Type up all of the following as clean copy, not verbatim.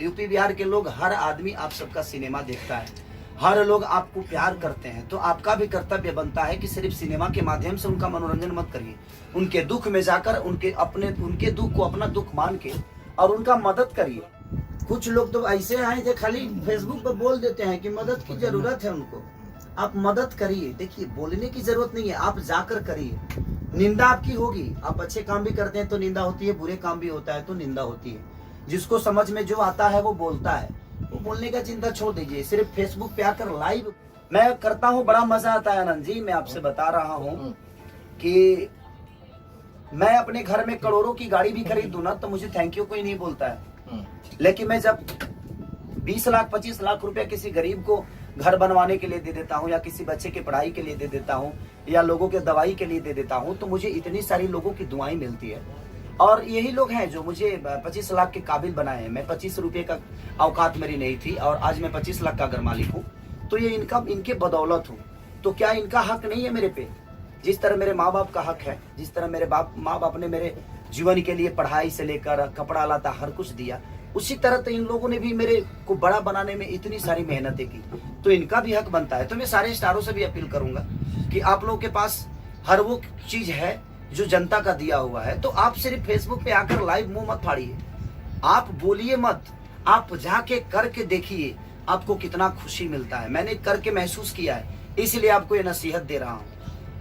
UP Bihar के लोग, हर आदमी आप सबका सिनेमा देखता है, हर लोग आपको प्यार करते हैं, तो आपका भी कर्तव्य बनता है कि सिर्फ सिनेमा के माध्यम से उनका मनोरंजन मत करिए, उनके दुख में जाकर उनके दुख को अपना दुख मान के और उनका मदद करिए। कुछ लोग तो ऐसे हैं जो खाली फेसबुक पर बोल देते हैं कि मदद की जरूरत है उनको। आप मदद करिए। देखिए, बोलने की जरूरत नहीं है, आप जाकर करिए। निंदा आपकी होगी, आप अच्छे काम भी करते हैं तो निंदा होती है, बुरे काम भी होता है तो निंदा होती है। जिसको समझ में जो आता है वो बोलता है, वो बोलने का चिंता छोड़ दीजिए। सिर्फ फेसबुक पे आकर लाइव मैं करता हूँ, बड़ा मजा आता है आनंद जी। मैं आपसे बता रहा हूँ कि मैं अपने घर में करोड़ों की गाड़ी भी खरीद दूं ना तो मुझे थैंक यू कोई नहीं बोलता है, लेकिन मैं जब 20 लाख 25 लाख रुपया किसी गरीब को घर बनवाने के लिए दे देता हूँ, या किसी बच्चे की पढ़ाई के लिए दे देता हूँ, या लोगों के दवाई के लिए दे देता हूँ, तो मुझे इतनी सारी लोगों की दुआएं मिलती है। और यही लोग हैं जो मुझे 25 लाख के काबिल बनाए हैं। मैं 25 रुपए का औकात मेरी नहीं थी और आज मैं 25 लाख का घर मालिक हूँ, तो ये इनके बदौलत हूँ। तो क्या इनका हक नहीं है मेरे पे? जिस तरह मेरे माँ बाप का हक है, जिस तरह मेरे माँ बाप ने मेरे जीवन के लिए पढ़ाई से लेकर कपड़ा लाता हर कुछ दिया, उसी तरह तो इन लोगों ने भी मेरे को बड़ा बनाने में इतनी सारी मेहनतें की, तो इनका भी हक बनता है। तो मैं सारे स्टारों से भी अपील करूंगा कि आप लोगों के पास हर वो चीज है जो जनता का दिया हुआ है, तो आप सिर्फ फेसबुक पे आकर लाइव मुंह मत फाड़िए, आप बोलिए मत, आप जाके करके देखिए आपको कितना खुशी मिलता है। मैंने करके महसूस किया है, इसलिए आपको ये नसीहत दे रहा हूँ।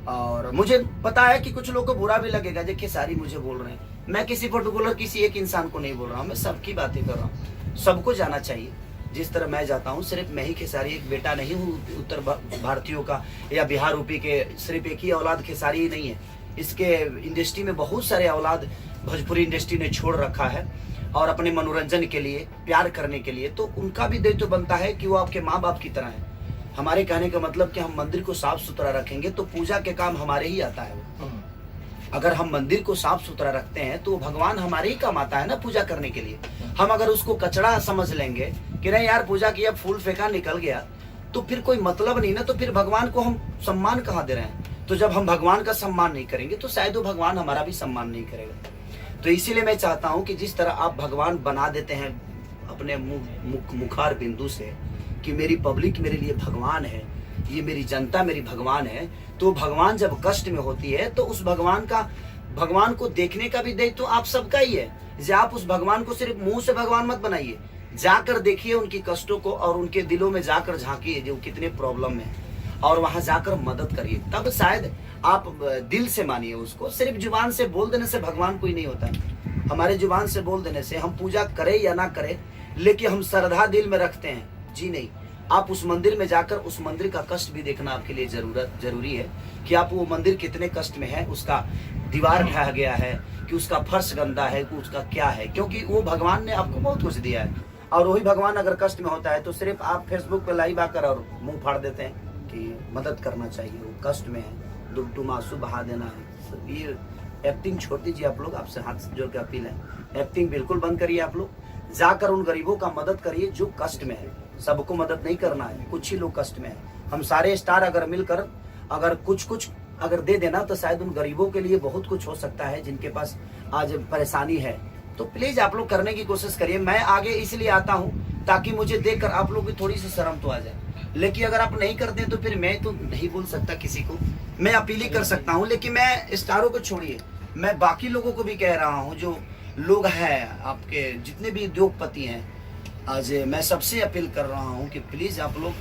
और मुझे पता है कि कुछ लोगों को बुरा भी लगेगा, देखिए सारी मुझे बोल रहे हैं, मैं किसी पर्टिकुलर किसी एक इंसान को नहीं बोल रहा हूँ, मैं सबकी बातें कर रहा हूँ। सबको जाना चाहिए जिस तरह मैं जाता हूँ। सिर्फ मैं ही खेसारी एक बेटा नहीं हूँ उत्तर भारतीयों का, या बिहार यूपी के सिर्फ एक ही औलाद खेसारी ही नहीं है। इसके इंडस्ट्री में बहुत सारे औलाद भोजपुरी इंडस्ट्री ने छोड़ रखा है और अपने मनोरंजन के लिए, प्यार करने के लिए, तो उनका भी दायित्व बनता है कि वो आपके माँ बाप की तरह है। हमारे कहने का मतलब कि हम मंदिर को साफ सुथरा रखेंगे तो पूजा के काम हमारे ही आता है। अगर हम मंदिर को साफ सुथरा रखते हैं तो भगवान हमारे ही काम आता है ना पूजा करने के लिए। हम अगर उसको कचरा समझ लेंगे कि नहीं यार पूजा किया फूल फेंका निकल गया, तो फिर कोई मतलब नहीं ना, तो फिर भगवान को हम सम्मान कहाँ दे रहे हैं? तो जब हम भगवान का सम्मान नहीं करेंगे तो शायद वो भगवान हमारा भी सम्मान नहीं करेगा। तो इसीलिए मैं चाहता हूँ कि जिस तरह आप भगवान बना देते हैं अपने मुखार बिंदु से कि मेरी पब्लिक मेरे लिए भगवान है, ये मेरी जनता मेरी भगवान है, तो भगवान जब कष्ट में होती है तो उस भगवान को देखने का भी दायित्व तो आप सबका ही है। जे आप उस भगवान को सिर्फ मुंह से भगवान मत बनाइए, जाकर देखिए उनकी कष्टों को और उनके दिलों में जाकर झांकिए जो कितने प्रॉब्लम में, और वहां जाकर मदद करिए। तब शायद आप दिल से मानिए उसको। सिर्फ जुबान से बोल देने से भगवान कोई नहीं होता। हमारे जुबान से बोल देने से हम पूजा करें या ना करें, लेकिन हम श्रद्धा दिल में रखते हैं जी नहीं। आप उस मंदिर में जाकर उस मंदिर का कष्ट भी देखना आपके लिए जरूरी है कि आप वो मंदिर कितने कष्ट में है, उसका दीवार ढह गया है कि उसका फर्श गंदा है कि उसका क्या है, क्योंकि वो भगवान ने आपको बहुत कुछ दिया है। और वही भगवान अगर कष्ट में होता है तो सिर्फ आप फेसबुक पे लाइव आकर और मुंह फाड़ देते हैं कि मदद करना चाहिए, वो कष्ट में है, दुम आंसू बहा देना है। ये एक्टिंग छोड़ दीजिए आप लोग, आपसे हाथ जोड़ के अपील है, एक्टिंग बिल्कुल बंद करिए। आप लोग जाकर उन गरीबों का मदद करिए जो कष्ट में है। सबको मदद नहीं करना है, कुछ ही लोग कष्ट में है। हम सारे स्टार अगर मिलकर अगर कुछ अगर दे देना तो शायद उन गरीबों के लिए बहुत कुछ हो सकता है जिनके पास आज परेशानी है। तो प्लीज आप लोग करने की कोशिश करिए। मैं आगे इसलिए आता हूँ ताकि मुझे देखकर आप लोग की थोड़ी सी शर्म तो आ जाए, लेकिन अगर आप नहीं करते तो फिर मैं तो नहीं बोल सकता किसी को, मैं अपील ही कर सकता हूँ। लेकिन मैं स्टारों को छोड़िए, मैं बाकी लोगों को भी कह रहा हूँ जो लोग हैं आपके जितने भी उद्योगपति हैं, आज मैं सबसे अपील कर रहा हूँ कि प्लीज आप लोग,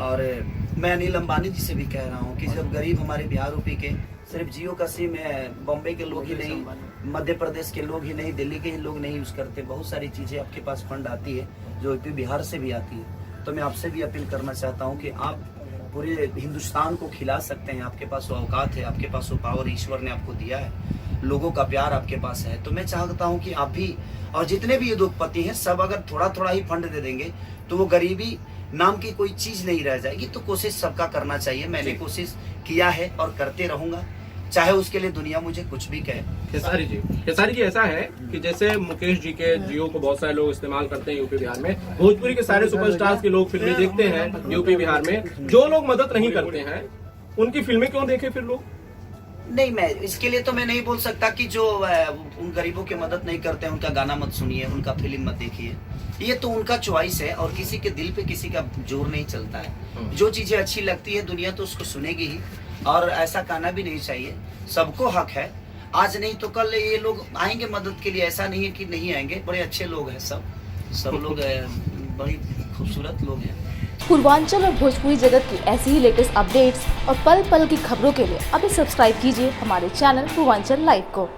और मैं अनिल अंबानी जी से भी कह रहा हूँ कि जब गरीब हमारे बिहार यूपी के सिर्फ जियो का सिम है, बॉम्बे के लोग ही नहीं, मध्य प्रदेश के लोग ही नहीं, दिल्ली के ही लोग नहीं यूज करते, बहुत सारी चीजें आपके पास फंड आती है जो यूपी बिहार से भी आती है। तो मैं आपसे भी अपील करना चाहता हूँ कि आप पूरे हिंदुस्तान को खिला सकते हैं, आपके पास वो औकात है, आपके पास वो पावर ईश्वर ने आपको दिया है, लोगों का प्यार आपके पास है। तो मैं चाहता हूं कि आप भी और जितने भी उद्योगपति हैं सब अगर थोड़ा थोड़ा ही फंड दे देंगे तो वो गरीबी नाम की कोई चीज नहीं रह जाएगी। तो कोशिश सबका करना चाहिए। मैंने कोशिश किया है और करते रहूंगा, चाहे उसके लिए दुनिया मुझे कुछ भी कहे। खेसारी जी ऐसा है कि जैसे मुकेश जी के जियो को बहुत सारे लोग इस्तेमाल करते हैं यूपी बिहार में, भोजपुरी के सारे सुपरस्टार्स के लोग फिल्में देखते हैं यूपी बिहार में, जो लोग मदद नहीं करते हैं उनकी फिल्में क्यों देखे फिर लोग? नहीं, मैं इसके लिए तो मैं नहीं बोल सकता कि जो उन गरीबों की मदद नहीं करते हैं उनका गाना मत सुनिए, उनका फिल्म मत देखिए। ये तो उनका चॉइस है और किसी के दिल पे किसी का जोर नहीं चलता है। जो चीजें अच्छी लगती है दुनिया तो उसको सुनेगी ही, और ऐसा कहना भी नहीं चाहिए। सबको हक है, आज नहीं तो कल ये लोग आएंगे मदद के लिए, ऐसा नहीं है कि नहीं आएंगे। बड़े अच्छे लोग हैं सब लोग बड़ी खूबसूरत लोग हैं। पूर्वांचल और भोजपुरी जगत की ऐसी ही लेटेस्ट अपडेट्स और पल पल की खबरों के लिए अभी सब्सक्राइब कीजिए हमारे चैनल पूर्वांचल लाइव को।